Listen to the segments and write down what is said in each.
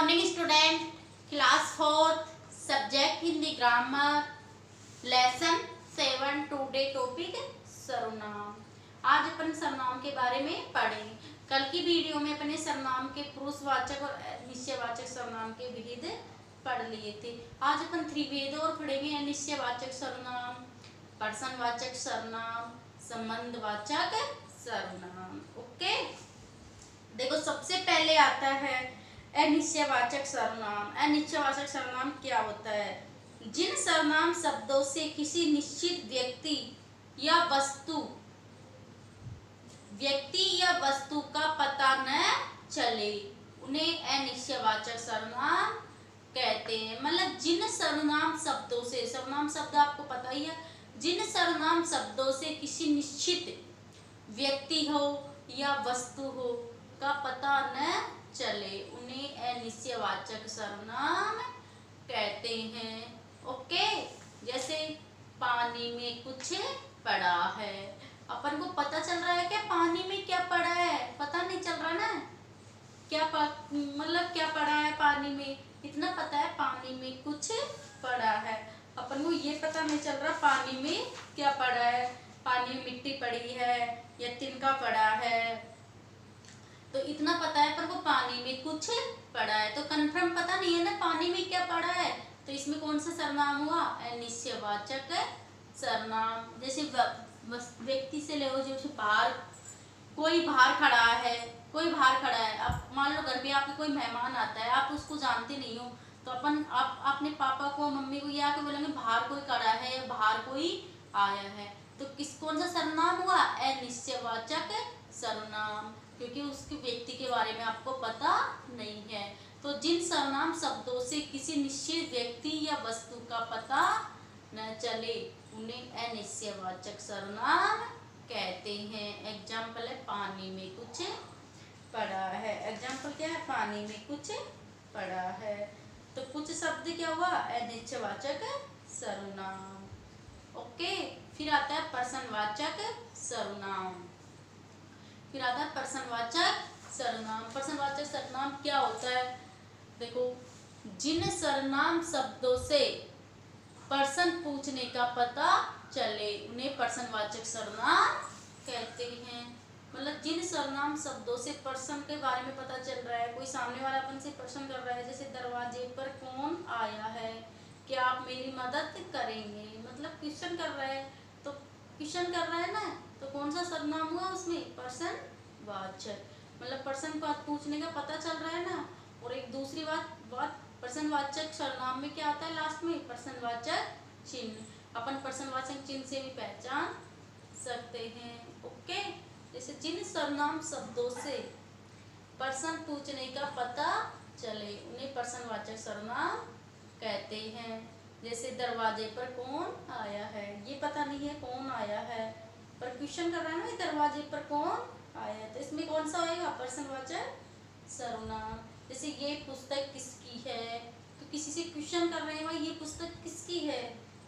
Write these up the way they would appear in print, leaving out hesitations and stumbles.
Morning student, class 4 subject Hindi grammar lesson 7 today topic सर्वनाम। आज अपन सर्वनाम के बारे में पढ़ेंगे। कल की वीडियो में अपने सर्वनाम के पुरुषवाचक और निश्चयवाचक सर्वनाम के विविध पढ़ लिए थे। आज अपन त्रिभेद और पढ़ेंगे। निश्चयवाचक सर्वनाम, पर्सनवाचक सर्वनाम, संबंधवाचक सर्वनाम। ओके, देखो सबसे पहले आता है अनिश्चयवाचक सर्वनाम। अनिश्चयवाचक सर्वनाम क्या होता है? जिन सर्वनाम शब्दों से किसी निश्चित व्यक्ति या वस्तु का पता न चले उन्हें अनिश्चयवाचक सर्वनाम कहते हैं। मतलब जिन सर्वनाम शब्दों से, सर्वनाम शब्द आपको पता ही है, जिन सर्वनाम शब्दों से किसी निश्चित व्यक्ति हो या वस्तु हो का पता न चले उन्हें अनिश्चयवाचक सर्वनाम कहते हैं। ओके, जैसे पानी में कुछ पड़ा है। अपन को पता चल रहा है क्या पानी में क्या पड़ा है? पता नहीं चल रहा ना, मतलब क्या पड़ा है पानी में, इतना पता है पानी में कुछ पड़ा है। अपन को ये पता नहीं चल रहा पानी में क्या पड़ा है। पानी में मिट्टी पड़ी है या तिनका पड़ा है, तो इतना पता है पर वो पानी में कुछ पड़ा है, तो कंफर्म पता नहीं है ना पानी में क्या पड़ा है। तो इसमें कौन सा सर्वनाम हुआ? अनिश्चयवाचक सर्वनाम। जैसे व्यक्ति से ले, जैसे कोई बाहर खड़ा है, अब मान लो घर पे आपके कोई मेहमान आता है, आप उसको जानते नहीं हो, तो आप अपने पापा को मम्मी को ये आके बोलेंगे बाहर कोई खड़ा है या बाहर कोई आया है। तो कौन सा सर्वनाम हुआ? अनिश्चयवाचक सर्वनाम, क्योंकि उसके व्यक्ति के बारे में आपको पता नहीं है। तो जिन सर्वनाम शब्दों से किसी निश्चित व्यक्ति या वस्तु का पता न चले उन्हें अनिश्चयवाचक सर्वनाम कहते हैं। एग्जाम्पल है पानी में कुछ पड़ा है। एग्जाम्पल क्या है? पानी में कुछ पड़ा है। तो कुछ शब्द क्या हुआ? अनिश्चयवाचक सर्वनाम। ओके, फिर आता है पर्सनवाचक सर्वनाम। पर्सनवाचक सर्वनाम। पर्सनवाचक सर्वनाम क्या होता है? देखो, जिन सर्वनाम शब्दों से पर्सन पूछने का पता चले उन्हें पर्सनवाचक सर्वनाम कहते हैं। मतलब जिन सर्वनाम शब्दों से पर्सन के बारे में पता चल रहा है, कोई सामने वाला अपन से प्रश्न कर रहा है, जैसे दरवाजे पर कौन आया है, क्या आप मेरी मदद करेंगे, मतलब क्वेश्चन कर रहा है, तो क्वेश्चन कर रहा है ना, तो कौन सा सर्वनाम हुआ उसमें? पर्सनवाचक। मतलब पर्सन को पूछने का पता चल रहा है ना। और एक दूसरी बात पर्सनवाचक सर्वनाम में क्या आता है लास्ट में? पर्सनवाचक चिन्ह। अपन पर्सनवाचक चिन्ह से भी पहचान सकते हैं। ओके, जैसे जिन सर्वनाम शब्दों से पर्सन पूछने का पता चले उन्हें पर्सनवाचक सर्वनाम कहते हैं। जैसे दरवाजे पर कौन आया है, ये पता नहीं है कौन आया है, पर क्वेश्चन कर रहा है ना दरवाजे पर कौन आया, तो इसमें कौन सा होएगा? पर्सनवाचक सर्वनाम। जैसे ये पुस्तक किसकी है, तो किसी से क्वेश्चन कर रहे हैं भाई ये पुस्तक किसकी है,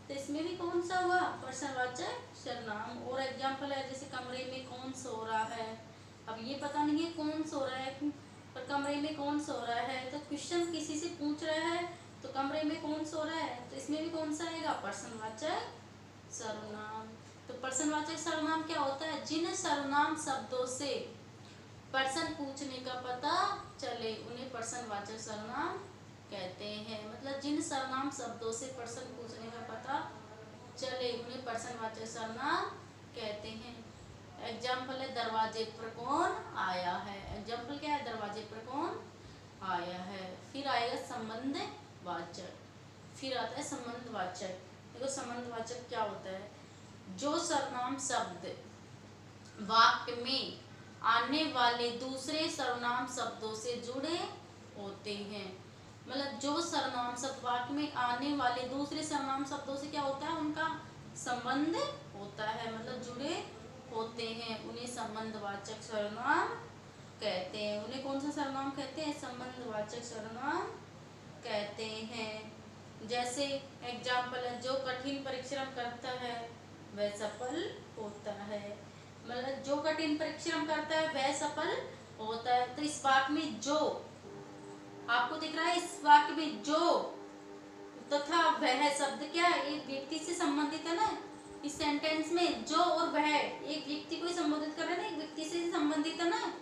तो इसमें भी कौन सा हुआ? पर्सनवाचक सर्वनाम। और एग्जाम्पल है जैसे कमरे में कौन सो रहा है। अब ये पता नहीं है कौन सो रहा है, पर कमरे में कौन सो रहा है, तो क्वेश्चन किसी से पूछ रहा है, तो कमरे में कौन सो रहा है, तो इसमें भी कौन सा आएगा? पर्सनवाचक सर्वनाम। तो पर्सनवाचक सर्वनाम क्या होता है? जिन सर्वनाम शब्दों से पर्सन पूछने का पता चले उन्हें पर्सनवाचक सर्वनाम कहते हैं। मतलब जिन सर्वनाम शब्दों से पर्सन पूछने का पता चले उन्हें पर्सनवाचक सर्वनाम कहते हैं। एग्जाम्पल है दरवाजे पर कौन आया है। एग्जाम्पल क्या है? दरवाजे पर कौन आया है। फिर आएगा संबंधवाचक। फिर आता है संबंधवाचक। देखो संबंधवाचक क्या होता है? जो सर्वनाम शब्द वाक्य में आने वाले दूसरे सर्वनाम शब्दों से जुड़े होते हैं। मतलब जो सर्वनाम शब्द वाक्य में आने वाले दूसरे सर्वनाम शब्दों से क्या होता है? उनका संबंध होता है, मतलब जुड़े होते हैं, उन्हें संबंधवाचक सर्वनाम कहते हैं। उन्हें कौन सा सर्वनाम कहते हैं? संबंधवाचक सर्वनाम कहते हैं। जैसे एग्जाम्पल है जो कठिन परिश्रम करता है वह सफल होता है। मतलब जो कठिन परिश्रम करता है वह सफल होता है। तो इस वाक्य में जो आपको दिख रहा है इस वाक्य में जो तथा वह शब्द क्या है, एक व्यक्ति से संबंधित है ना। इस सेंटेंस में जो और वह एक व्यक्ति को ही संबोधित कर रहे हैं ना, एक व्यक्ति से संबंधित है ना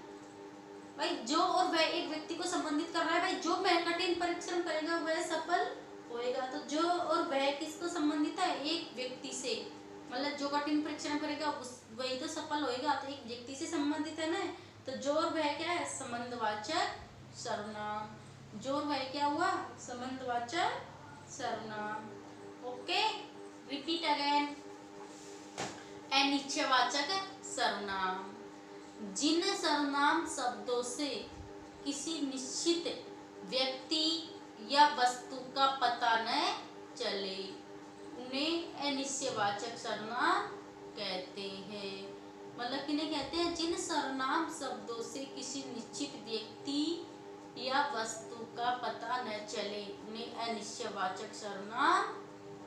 भाई। जो और वह एक व्यक्ति को संबंधित कर रहा है भाई। जो कठिन परिश्रम करेगा वह सफल होएगा। तो जो और वह किसको संबंधित है, एक व्यक्ति से। मतलब जो कठिन परिश्रम करेगा उस वही तो सफल होएगा, तो एक व्यक्ति से संबंधित है ना। तो जो और वह क्या है, संबंधवाचक सर्वनाम। जो और वह क्या हुआ, संबंधवाचक सर्वनाम। Okay, repeat again. अनिश्चयवाचक सर्वनाम, जिन सर्वनाम शब्दों से किसी निश्चित व्यक्ति या वस्तु का पता न चले उन्हें अनिश्चयवाचक सर्वनाम कहते हैं। मतलब किन्हें कहते हैं, जिन सर्वनाम शब्दों से किसी निश्चित व्यक्ति या वस्तु का पता न चले उन्हें अनिश्चयवाचक सर्वनाम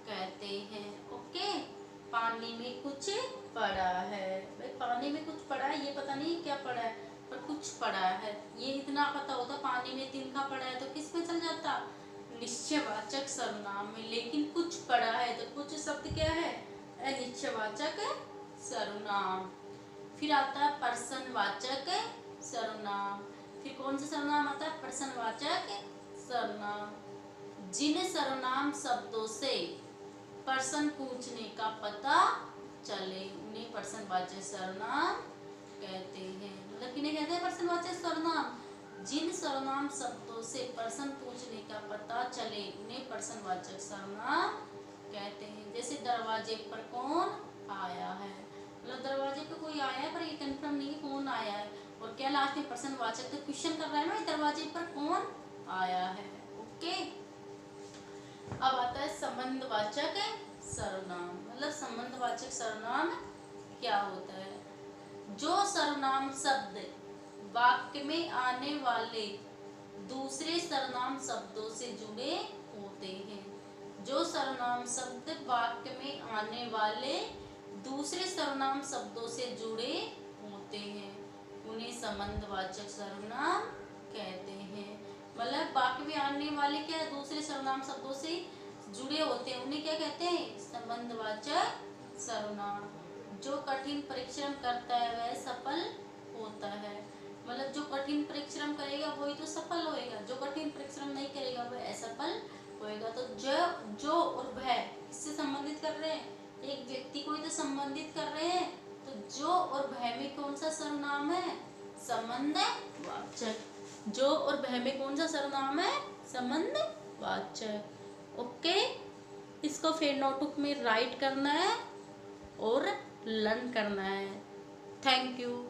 कहते हैं। ओके, पानी में कुछ पड़ा है भाई। पानी में कुछ पड़ा है, ये पता नहीं क्या पड़ा है पर कुछ पड़ा है, ये इतना पता होता। पानी में तिनका पड़ा है तो किस में चल जाता, निश्चयवाचक सर्वनाम में। लेकिन कुछ पड़ा है तो कुछ शब्द क्या है, अनिश्चयवाचक सर्वनाम। फिर आता है प्रश्नवाचक सर्वनाम। फिर कौन सा सर्वनाम आता है, प्रश्नवाचक सर्वनाम। जिन सर्वनाम शब्दों से प्रश्न पूछने का पता चले उन्हें प्रश्नवाचक सर्वनाम कहते हैं। मतलब किन्हें कहते हैं, प्रश्नवाचक सर्वनाम। जिन सर्वनाम शब्दों से प्रश्न पूछने का पता चले उन्हें प्रश्नवाचक सर्वनाम कहते हैं। जैसे दरवाजे पर कौन आया है, मतलब दरवाजे पर कोई आया है पर ये कंफर्म नहीं कौन आया है, और क्या लास्ट में प्रश्नवाचक तो क्वेश्चन कर रहा है ना, दरवाजे पर कौन आया है। ओके, अब आता है संबंधवाचक सर्वनाम। मतलब संबंधवाचक सर्वनाम क्या होता है, जो सर्वनाम शब्द वाक्य में आने वाले दूसरे सर्वनाम शब्दों से जुड़े होते हैं। जो सर्वनाम शब्द वाक्य में आने वाले दूसरे सर्वनाम शब्दों से जुड़े होते हैं उन्हें संबंधवाचक सर्वनाम कहते हैं। मतलब वाक्य में आने वाले क्या है, दूसरे सर्वनाम शब्दों से जुड़े होते हैं उन्हें क्या कहते हैं, संबंधवाचक सर्वनाम। जो कठिन परिश्रम करता है वह सफल होता है। मतलब जो कठिन परिश्रम करेगा वही तो सफल होएगा, जो कठिन परिश्रम नहीं करेगा वह असफल होएगा। तो जो और वह इससे संबंधित कर रहे हैं, एक व्यक्ति को ही तो संबंधित कर रहे हैं। तो जो और वह में कौन सा सर्वनाम है, संबंधवाचक। जो और वह में कौन सा सर्वनाम है, संबंधवाचक। ओके, इसको फिर नोटबुक में राइट करना है और लर्न करना है। Thank you.